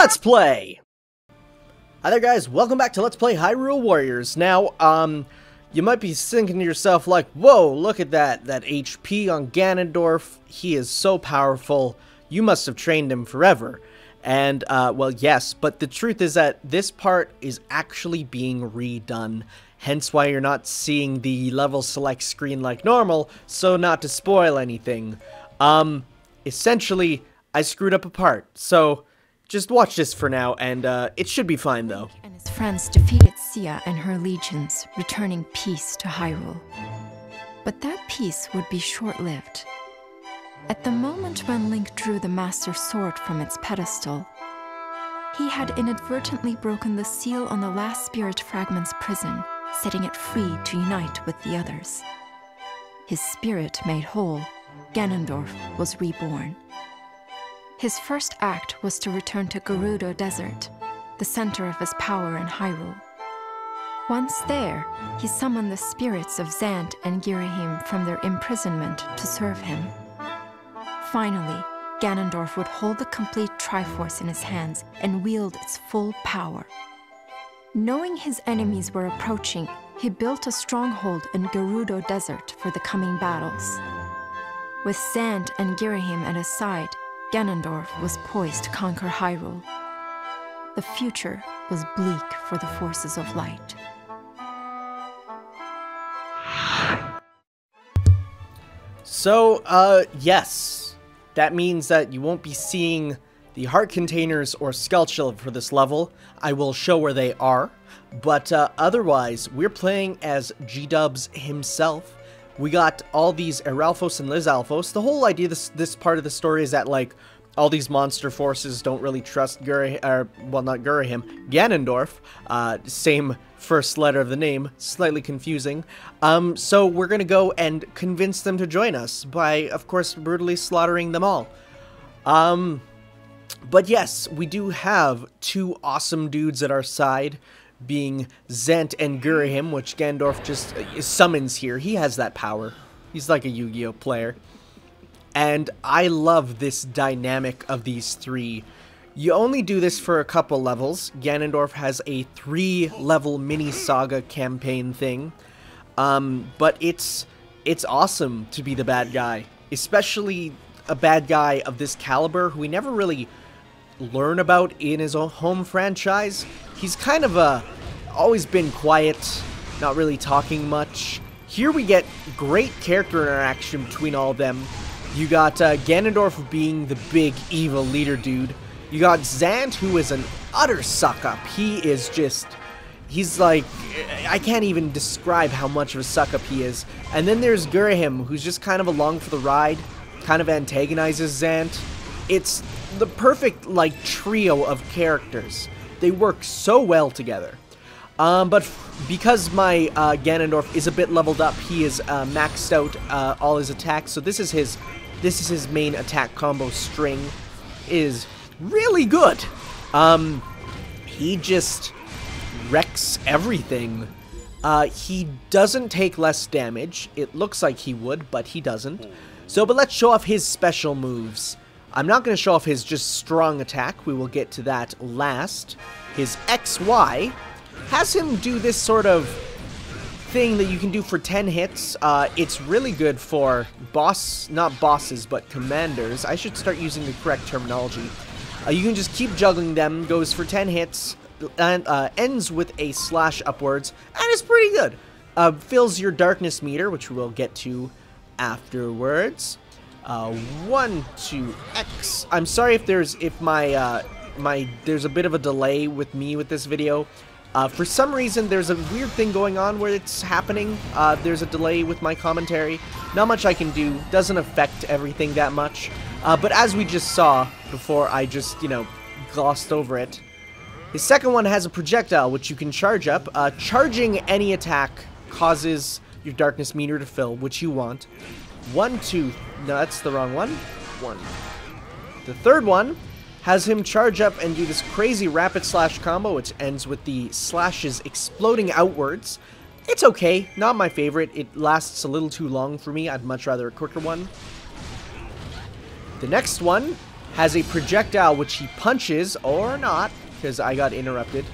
Let's play! Hi there guys, welcome back to Let's Play Hyrule Warriors. Now, you might be thinking to yourself like, whoa, look at that HP on Ganondorf. He is so powerful. You must have trained him forever. And, well, yes, but the truth is that this part is actually being redone. Hence why you're not seeing the level select screen like normal, so not to spoil anything. Essentially, I screwed up a part, so just watch this for now, and it should be fine though. Link and his friends defeated Sia and her legions, returning peace to Hyrule. But that peace would be short-lived. At the moment when Link drew the Master Sword from its pedestal, he had inadvertently broken the seal on the last spirit fragment's prison, setting it free to unite with the others. His spirit made whole, Ganondorf was reborn. His first act was to return to Gerudo Desert, the center of his power in Hyrule. Once there, he summoned the spirits of Zant and Girahim from their imprisonment to serve him. Finally, Ganondorf would hold the complete Triforce in his hands and wield its full power. Knowing his enemies were approaching, he built a stronghold in Gerudo Desert for the coming battles. With Zant and Girahim at his side, Ganondorf was poised to conquer Hyrule. The future was bleak for the forces of light. So, yes. That means that you won't be seeing the heart containers or skull shield for this level. I will show where they are. But otherwise, we're playing as G-Dubs himself. We got all these Eralphos and Lizalphos. The whole idea of this part of the story is that, like, all these monster forces don't really trust Ganondorf. Same first letter of the name, slightly confusing. So we're gonna go and convince them to join us by, of course, brutally slaughtering them all. But yes, we do have two awesome dudes at our side, being Zant and Girahim, which Ganondorf just summons here. He has that power. He's like a Yu-Gi-Oh player. And I love this dynamic of these three. You only do this for a couple levels. Ganondorf has a 3-level mini-saga campaign thing. But it's awesome to be the bad guy. Especially a bad guy of this caliber who we never really learn about in his own home franchise. He's kind of always been quiet, not really talking much. Here we get great character interaction between all of them. You got Ganondorf being the big evil leader dude. You got Zant, who is an utter suck-up. He is just... he's like... I can't even describe how much of a suck-up he is. And then there's Girahim, who's just kind of along for the ride. Kind of antagonizes Zant. It's the perfect, like, trio of characters. They work so well together. But because my Ganondorf is a bit leveled up, he is maxed out all his attacks. So this is his main attack combo string. Is really good. He just wrecks everything. He doesn't take less damage. It looks like he would, but he doesn't. So, but let's show off his special moves. I'm not going to show off his just strong attack. We will get to that last. His XY has him do this sort of thing that you can do for 10 hits. It's really good for not bosses, but commanders. I should start using the correct terminology. You can just keep juggling them, goes for 10 hits, and ends with a slash upwards, and it's pretty good. Fills your darkness meter, which we will get to afterwards. 1, 2, X. I'm sorry if there's a bit of a delay with me with this video. For some reason, there's a weird thing going on where it's happening. There's a delay with my commentary. Not much I can do. Doesn't affect everything that much. But as we just saw before, I just, glossed over it. His second one has a projectile, which you can charge up. Charging any attack causes your darkness meter to fill, which you want. 1, 2... No, that's the wrong one. 1. The third one has him charge up and do this crazy rapid slash combo, which ends with the slashes exploding outwards. It's okay, not my favorite. It lasts a little too long for me. I'd much rather a quicker one. The next one has a projectile which he punches, or not, because I got interrupted.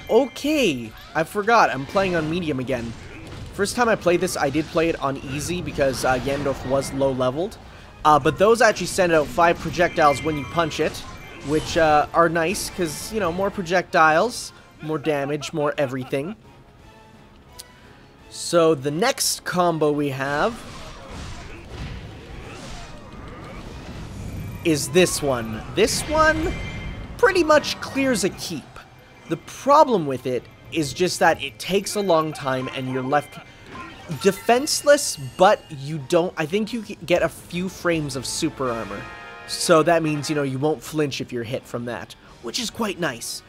Okay, I forgot, I'm playing on medium again. First time I played this, I did play it on easy because Ganondorf was low leveled. But those actually send out 5 projectiles when you punch it, which are nice because, you know, more projectiles, more damage, more everything. So the next combo we have is this one. This one pretty much clears a keep. The problem with it is just that it takes a long time and you're left defenseless, but you don't, I think you get a few frames of super armor. So that means, you know, you won't flinch if you're hit from that, which is quite nice.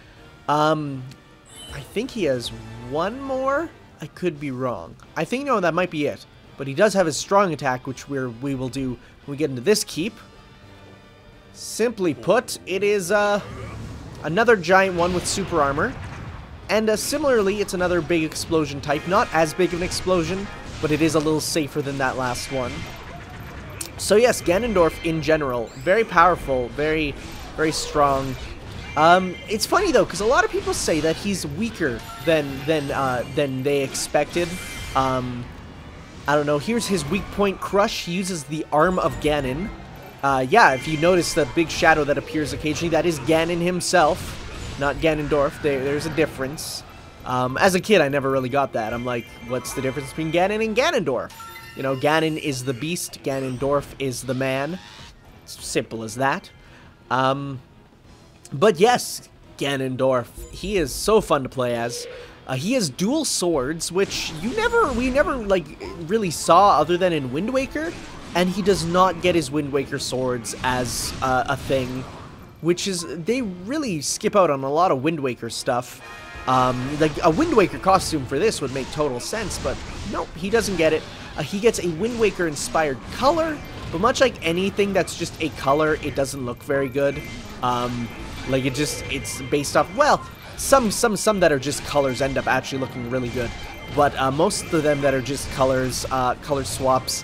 I think he has one more. I could be wrong. I think, no, that might be it. But he does have his strong attack, which we will do when we get into this keep. Simply put, it is another giant one with super armor. And similarly, it's another big explosion type. Not as big of an explosion, but it is a little safer than that last one. So yes, Ganondorf in general, very powerful, very, very strong. It's funny though, because a lot of people say that he's weaker than they expected. I don't know. Here's his weak point crush. He uses the arm of Ganon. Yeah, if you notice the big shadow that appears occasionally, that is Ganon himself. Not Ganondorf. There's a difference. As a kid, I never really got that. I'm like, what's the difference between Ganon and Ganondorf? You know, Ganon is the beast, Ganondorf is the man. It's simple as that. But yes, Ganondorf, he is so fun to play as. He has dual swords, which we never like really saw other than in Wind Waker, and he does not get his Wind Waker swords as a thing. Which is, they really skip out on a lot of Wind Waker stuff. Like, a Wind Waker costume for this would make total sense, but nope, he doesn't get it. He gets a Wind Waker inspired color, but much like anything that's just a color, it doesn't look very good. Like, it's based off, well, some that are just colors end up actually looking really good. But most of them that are just colors, color swaps,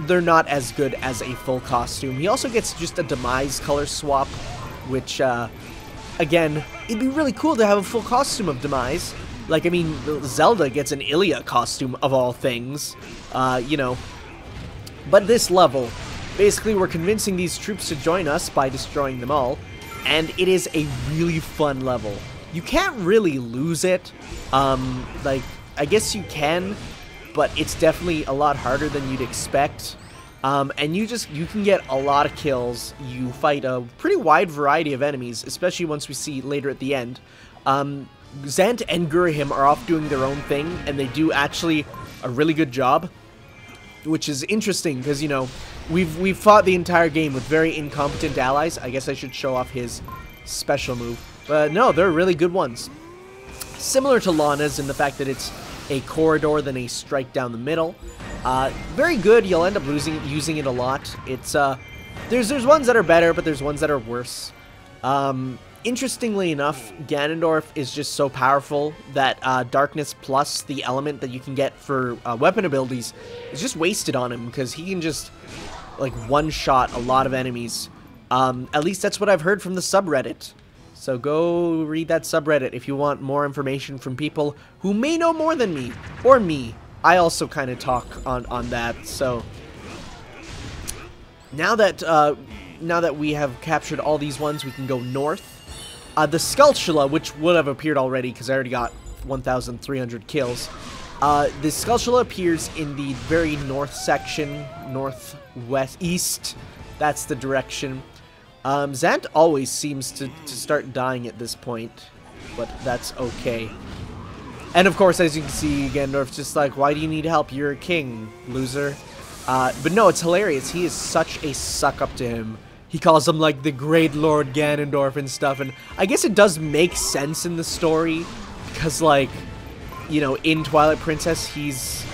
they're not as good as a full costume. He also gets just a Demise color swap, which, again, it'd be really cool to have a full costume of Demise. Like, I mean, Zelda gets an Ilia costume, of all things, you know. But this level, basically we're convincing these troops to join us by destroying them all, and it is a really fun level. You can't really lose it, like, I guess you can, but it's definitely a lot harder than you'd expect. And you can get a lot of kills. You fight a pretty wide variety of enemies, especially once we see later at the end. Zant and Gurahim are off doing their own thing, and they do actually a really good job, which is interesting because, you know, we've fought the entire game with very incompetent allies. I guess I should show off his special move. But no, they're really good ones. Similar to Lana's in the fact that it's a corridor than a strike down the middle. Very good. You'll end up using it a lot. It's there's ones that are better, but there's ones that are worse. Interestingly enough, Ganondorf is just so powerful that Darkness plus the element that you can get for weapon abilities is just wasted on him because he can just like one-shot a lot of enemies. At least that's what I've heard from the subreddit. So go read that subreddit if you want more information from people who may know more than me, or me. I also kind of talk on that, so... Now that we have captured all these ones, we can go north. The Skulltula, which would have appeared already because I already got 1,300 kills. The Skulltula appears in the very north section, northwest, east. That's the direction. Zant always seems to start dying at this point, but that's okay. And of course, as you can see, Ganondorf's just like, why do you need help? You're a king, loser. But no, it's hilarious. He is such a suck-up to him. He calls him, like, the great Lord Ganondorf and stuff, and I guess it does make sense in the story, because, like, you know, in Twilight Princess, he's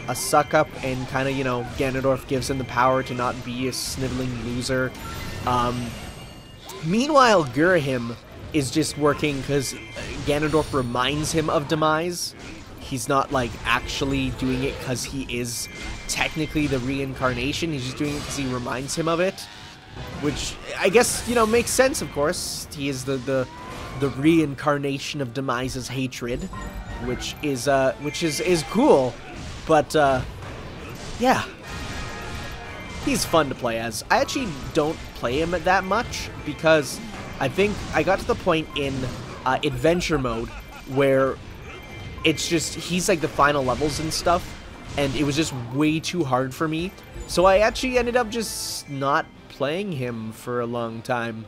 a suck-up, and kind of, you know, Ganondorf gives him the power to not be a sniveling loser. Meanwhile, Gurahim is just working because Ganondorf reminds him of Demise. he's not like actually doing it because he is technically the reincarnation. He's just doing it because he reminds him of it, which I guess, you know, makes sense. Of course, he is the reincarnation of Demise's hatred, which is cool. But yeah, he's fun to play as. I actually don't play him that much because I think I got to the point in adventure mode where it's just, he's like the final levels and stuff, and it was just way too hard for me. So I actually ended up just not playing him for a long time.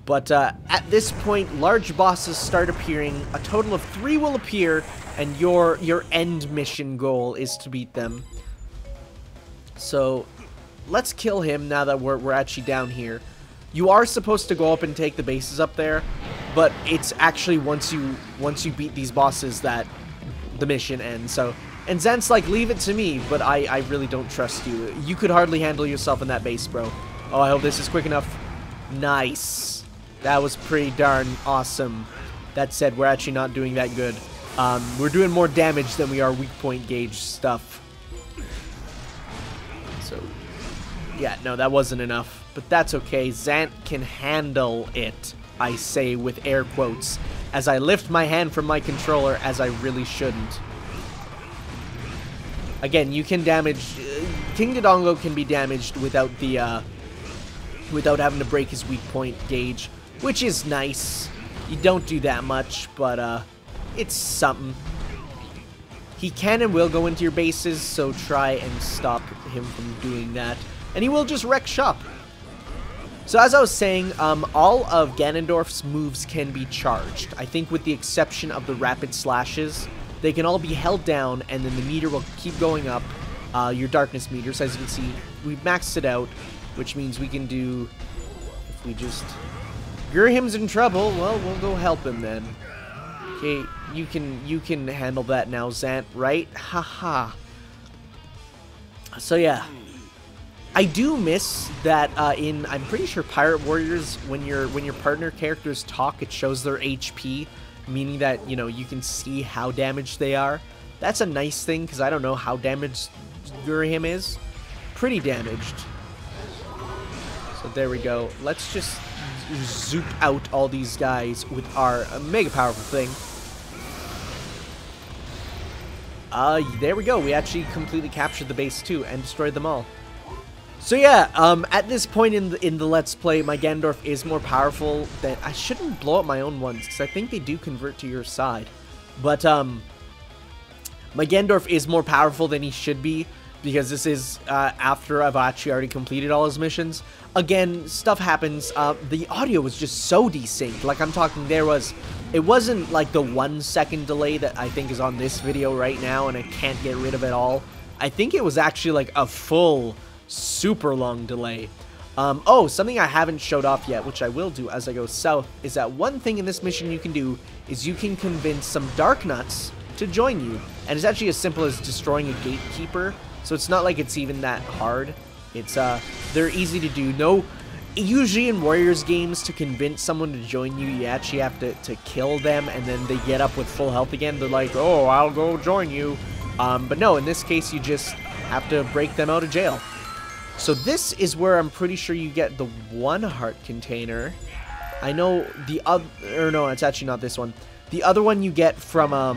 But at this point, large bosses start appearing. A total of 3 will appear, and your end mission goal is to beat them. So let's kill him now that we're actually down here. You are supposed to go up and take the bases up there, but it's actually once you beat these bosses that the mission ends. So, and Zent's like, leave it to me, but I really don't trust you. You could hardly handle yourself in that base, bro. Oh, I hope this is quick enough. Nice. That was pretty darn awesome. That said, we're actually not doing that good. We're doing more damage than we are weak point gauge stuff. So, yeah, no, that wasn't enough. But that's okay. Zant can handle it, I say with air quotes, as I lift my hand from my controller, as I really shouldn't. Again, you can damage... King Dodongo can be damaged without the... without having to break his weak point gauge, which is nice. You don't do that much, but it's something. He can and will go into your bases, so try and stop him from doing that. And he will just wreck shop. So as I was saying, all of Ganondorf's moves can be charged. I think with the exception of the rapid slashes, they can all be held down, and then the meter will keep going up. Your darkness meters, as you can see, we've maxed it out, which means we can do, if we just... Gurhim's in trouble, well, we'll go help him then. Okay, you can handle that now, Zant, right? Haha. So yeah. I do miss that in, I'm pretty sure Pirate Warriors, when your partner characters talk, it shows their HP, meaning that, you know, you can see how damaged they are. That's a nice thing, because I don't know how damaged Gurhim is. Pretty damaged. So there we go. Let's just zoop out all these guys with our mega powerful thing. There we go. We actually completely captured the base too and destroyed them all. So yeah, at this point in the Let's Play, my Ganondorf is more powerful than... I shouldn't blow up my own ones, because I think they do convert to your side. But, my Ganondorf is more powerful than he should be, because this is, after I've actually already completed all his missions. Again, stuff happens. The audio was just so desynced. Like, I'm talking, it wasn't like the 1 second delay that I think is on this video right now, and I can't get rid of it all. I think it was actually like a full... super long delay. Oh, something I haven't showed off yet, which I will do as I go south, is that one thing in this mission you can do is you can convince some Dark Nuts to join you. And it's actually as simple as destroying a gatekeeper, so it's not like it's even that hard. It's, they're easy to do. No, usually in Warriors games, to convince someone to join you, you actually have to kill them, and then they get up with full health again. They're like, oh, I'll go join you. But no, in this case, you just have to break them out of jail. So this is where I'm pretty sure you get the 1 heart container. I know the other, or no, it's actually not this one. The other one you get from a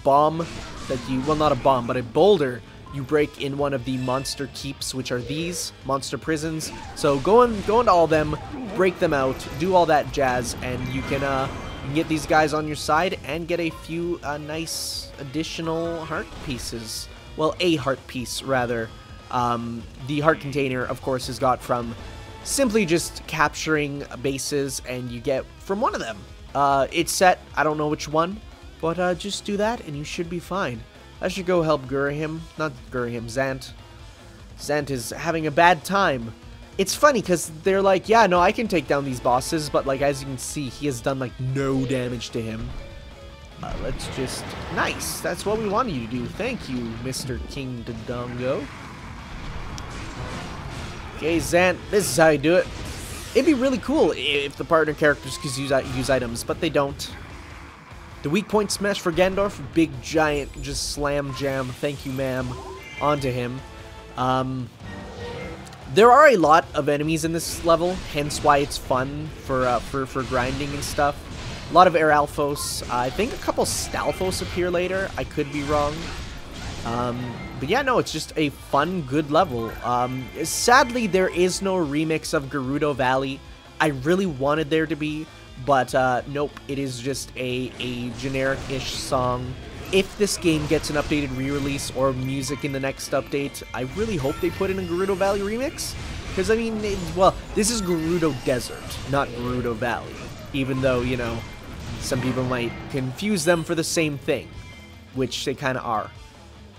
bomb that you, well, not a bomb, but a boulder you break in one of the monster keeps, which are these monster prisons. So go into all them, break them out, do all that jazz, and you can get these guys on your side and get a few nice additional heart pieces. Well, a heart piece rather. The heart container, of course, is got from simply just capturing bases, and you get from one of them. It's set, I don't know which one, but just do that and you should be fine. I should go help Gurhim, not Gurhim, Zant. Zant is having a bad time. It's funny because they're like, yeah, no, I can take down these bosses, but like as you can see, he has done like no damage to him. Let's just, nice, that's what we wanted you to do. Thank you, Mr. King Dodongo. Okay, Zant, this is how you do it. It'd be really cool if the partner characters could use items, but they don't. The weak point smash for Ganondorf, big giant, just slam jam, thank you ma'am, onto him. There are a lot of enemies in this level, hence why it's fun for grinding and stuff. A lot of Air Alphos. I think a couple Stalfos appear later. I could be wrong. But yeah, no, it's just a fun, good level. Sadly, there is no remix of Gerudo Valley. I really wanted there to be, but nope, it is just a generic-ish song. If this game gets an updated re-release or music in the next update, I really hope they put in a Gerudo Valley remix. Because, I mean, well, this is Gerudo Desert, not Gerudo Valley. Even though, you know, some people might confuse them for the same thing, which they kind of are.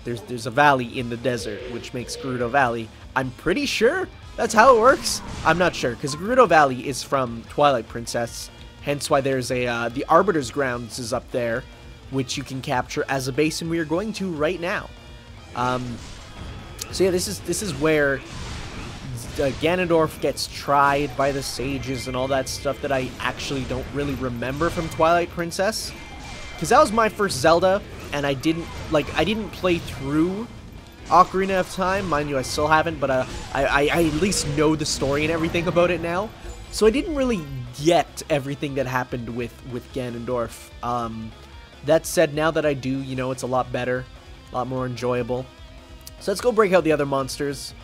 There's a valley in the desert, which makes Gerudo Valley. I'm pretty sure that's how it works. I'm not sure, because Gerudo Valley is from Twilight Princess, hence why there's a, the Arbiter's Grounds is up there, which you can capture as a base, and we are going to right now. So yeah, this is where Ganondorf gets tried by the sages and all that stuff that I actually don't really remember from Twilight Princess, because that was my first Zelda, and I didn't play through Ocarina of Time. Mind you, I still haven't, but I at least know the story and everything about it now, so I didn't really get everything that happened with Ganondorf. That said, now that I do, you know, it's a lot better, a lot more enjoyable. So let's go break out the other monsters,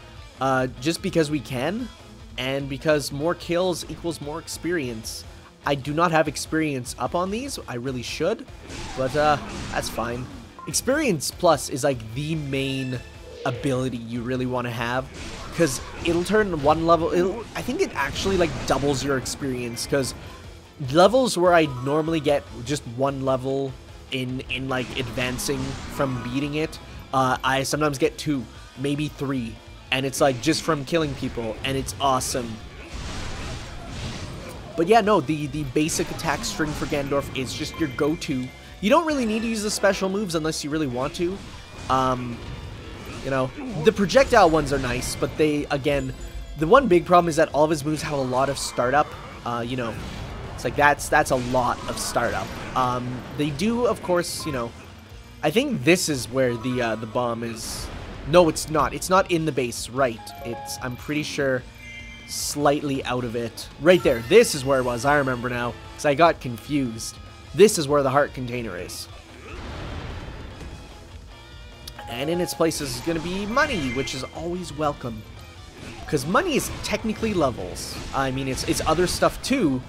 just because we can, and because more kills equals more experience. I do not have experience up on these, I really should, but that's fine. Experience Plus is like the main ability you really want to have, because it'll turn one level, I think it actually like doubles your experience, because levels where I normally get just one level in like advancing from beating it, I sometimes get 2, maybe 3, and it's like just from killing people, and it's awesome. But yeah, no, the basic attack string for Ganondorf is just your go-to. You don't really need to use the special moves unless you really want to. You know, the projectile ones are nice, but they, again, the one big problem is that all of his moves have a lot of startup. You know, it's like that's a lot of startup. They do, of course, you know, I think this is where the bomb is. No, it's not. It's not in the base, right? It's, I'm pretty sure, slightly out of it. Right there. This is where it was. I remember now, because I got confused. This is where the heart container is. And in its place is going to be money, which is always welcome. Because money is technically levels. I mean, it's other stuff too,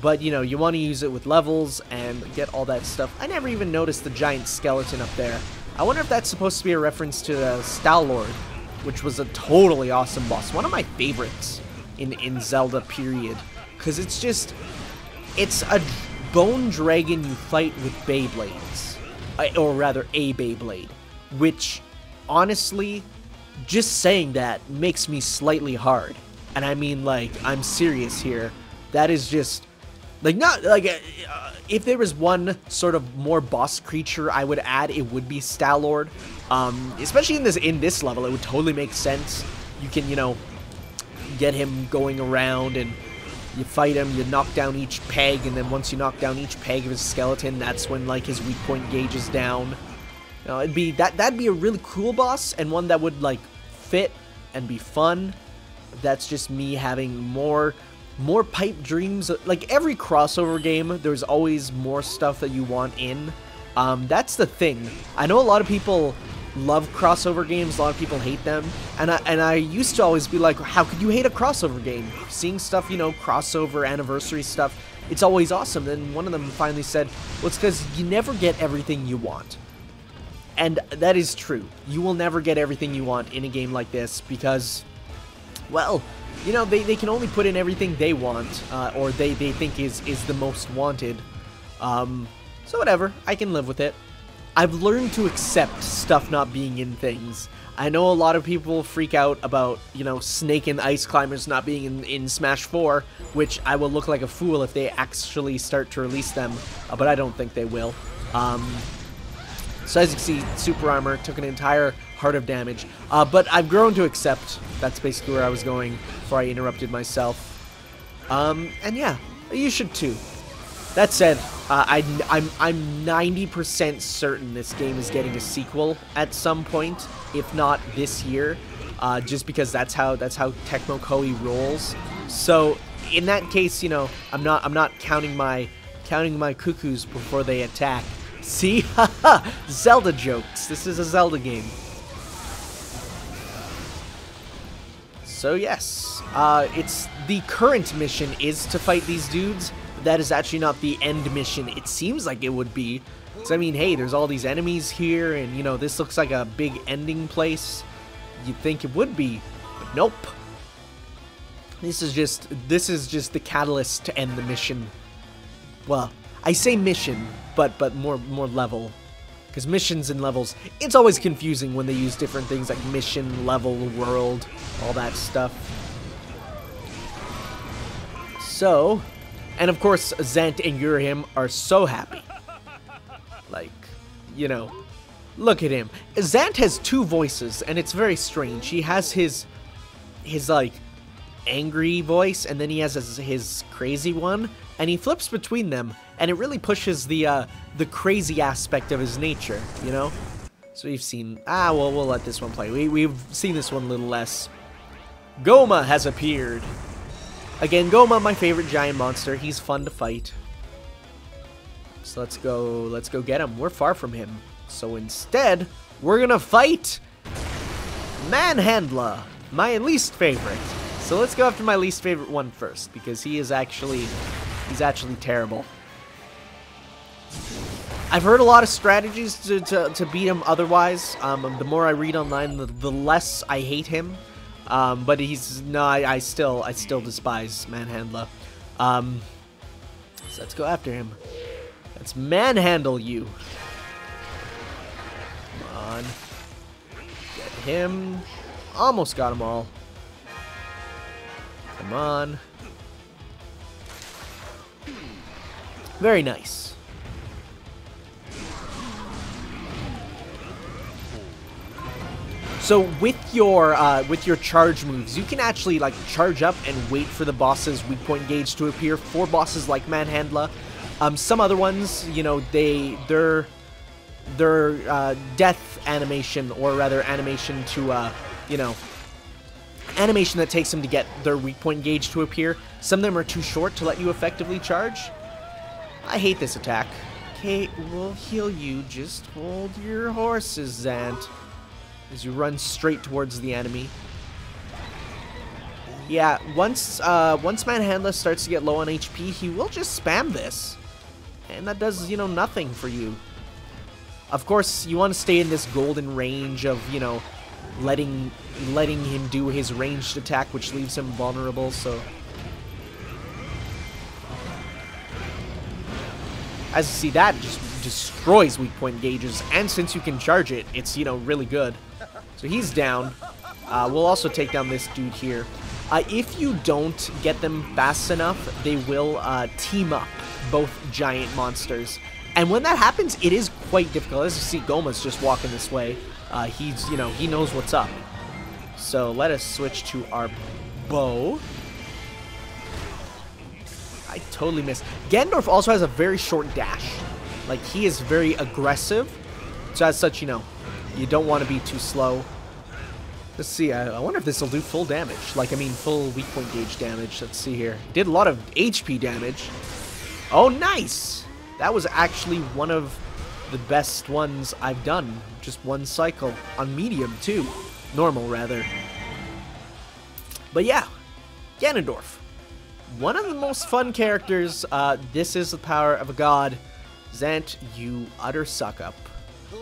but, you know, you want to use it with levels and get all that stuff. I never even noticed the giant skeleton up there. I wonder if that's supposed to be a reference to Stalord, which was a totally awesome boss. One of my favorites in Zelda, period. Because it's just, it's a bone dragon you fight with Beyblades. Or rather, a Beyblade. Which, honestly, just saying that makes me slightly hard. And I mean, like, I'm serious here. That is just, like, not, like, if there was one sort of more boss creature I would add, it would be Stalord. Especially in this level, it would totally make sense. You can, you know, get him going around and you fight him, you knock down each peg, and then once you knock down each peg of his skeleton, that's when, like, his weak point gauges down. You know, it'd be, that'd be a really cool boss, and one that would, like, fit and be fun. That's just me having more pipe dreams. Like, every crossover game, there's always more stuff that you want in. That's the thing. I know a lot of people love crossover games, a lot of people hate them, and I used to always be like, how could you hate a crossover game? Seeing stuff, you know, crossover, anniversary stuff, it's always awesome. Then one of them finally said, well, it's because you never get everything you want. And that is true. You will never get everything you want in a game like this because, well, you know, they can only put in everything they want, or they think is the most wanted. So whatever, I can live with it. I've learned to accept stuff not being in things. I know a lot of people freak out about, you know, Snake and Ice Climbers not being in Smash 4, which I will look like a fool if they actually start to release them, but I don't think they will. So as you can see, Super Armor took an entire heart of damage, but I've grown to accept. That's basically where I was going before I interrupted myself. And yeah, you should too. That said, I'm 90% certain this game is getting a sequel at some point, if not this year, just because that's how Tecmo Koei rolls. So in that case, you know, I'm not counting my cuckoos before they attack. See, haha, Zelda jokes. This is a Zelda game. So yes, it's the current mission is to fight these dudes. That is actually not the end mission. It seems like it would be. So I mean, hey, there's all these enemies here, and you know, this looks like a big ending place. You'd think it would be, but nope. This is just the catalyst to end the mission. Well, I say mission, but more level. Because missions and levels, it's always confusing when they use different things like mission, level, world, all that stuff. So, and of course, Zant and Yurihim are so happy. Like, you know, look at him. Zant has two voices, and it's very strange. He has his like, angry voice, and then he has his crazy one, and he flips between them, and it really pushes the crazy aspect of his nature, you know? So we've seen, well, we'll let this one play. We've seen this one a little less. Goma has appeared. Again, Goma, my favorite giant monster. He's fun to fight. So let's go get him. We're far from him. So instead, we're gonna fight Manhandla, my least favorite. So let's go after my least favorite one first, because he's actually terrible. I've heard a lot of strategies to beat him otherwise. The more I read online, the less I hate him. But I still despise Manhandla. So let's go after him. Let's manhandle you. Come on. Get him. Almost got them all. Come on. Very nice. So with your charge moves, you can actually like charge up and wait for the boss's weak point gauge to appear. For bosses like Manhandla, some other ones, you know, their death animation, or rather animation to you know, animation that takes them to get their weak point gauge to appear. Some of them are too short to let you effectively charge. I hate this attack. Okay, we'll heal you. Just hold your horses, Zant. As you run straight towards the enemy. Yeah, once Manhandla starts to get low on HP, he will just spam this. And that does, you know, nothing for you. Of course, you want to stay in this golden range of, you know, letting him do his ranged attack, which leaves him vulnerable, so... As you see, that just destroys weak point gauges, and since you can charge it, it's, you know, really good. So he's down. We'll also take down this dude here. If you don't get them fast enough, they will team up, both giant monsters. And when that happens, it is quite difficult. As you see, Goma's just walking this way. He's, you know, he knows what's up. So let us switch to our bow. I totally missed. Ganondorf also has a very short dash. Like, he is very aggressive. So as such, you know, you don't want to be too slow. Let's see. I wonder if this will do full damage. Like, I mean, full weak point gauge damage. Let's see here. Did a lot of HP damage. Oh, nice! That was actually one of the best ones I've done. Just one cycle. On medium, too. Normal, rather. But yeah. Ganondorf. One of the most fun characters. This is the power of a god. Zant, you utter suck-up.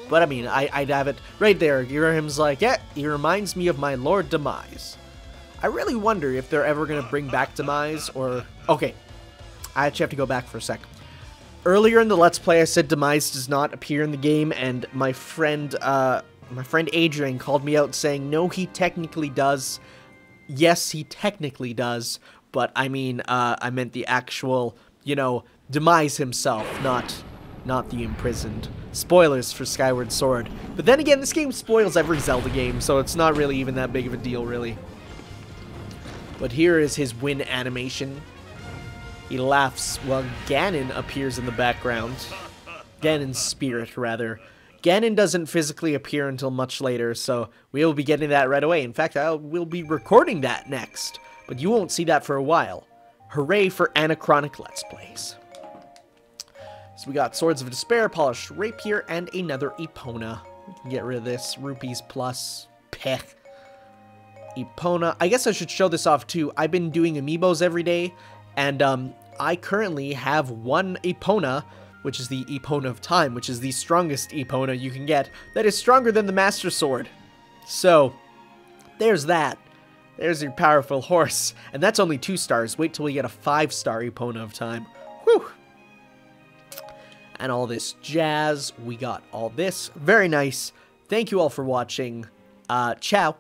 But I mean, I'd have it right there. Yurihim's like, yeah, he reminds me of my Lord Demise. I really wonder if they're ever going to bring back Demise, or... Okay, I actually have to go back for a sec. Earlier in the Let's Play, I said Demise does not appear in the game, and my friend Adrian called me out saying, no, he technically does. Yes, he technically does, but I mean, I meant the actual, you know, Demise himself, not the imprisoned. Spoilers for Skyward Sword. But then again, this game spoils every Zelda game, so it's not really even that big of a deal, really. But here is his win animation. He laughs while Ganon appears in the background. Ganon's spirit, rather. Ganon doesn't physically appear until much later, so we'll be getting that right away. In fact, we'll be recording that next, but you won't see that for a while. Hooray for anachronic Let's Plays. So we got Swords of Despair, Polished Rapier, and another Epona. We can get rid of this. Rupees plus. Peh. Epona. I guess I should show this off too. I've been doing amiibos every day, and I currently have one Epona, which is the Epona of Time, which is the strongest Epona you can get, that is stronger than the Master Sword. So, there's that. There's your powerful horse. And that's only 2 stars. Wait till we get a 5-star Epona of Time. Whew! And all this jazz. We got all this. Very nice. Thank you all for watching. Ciao.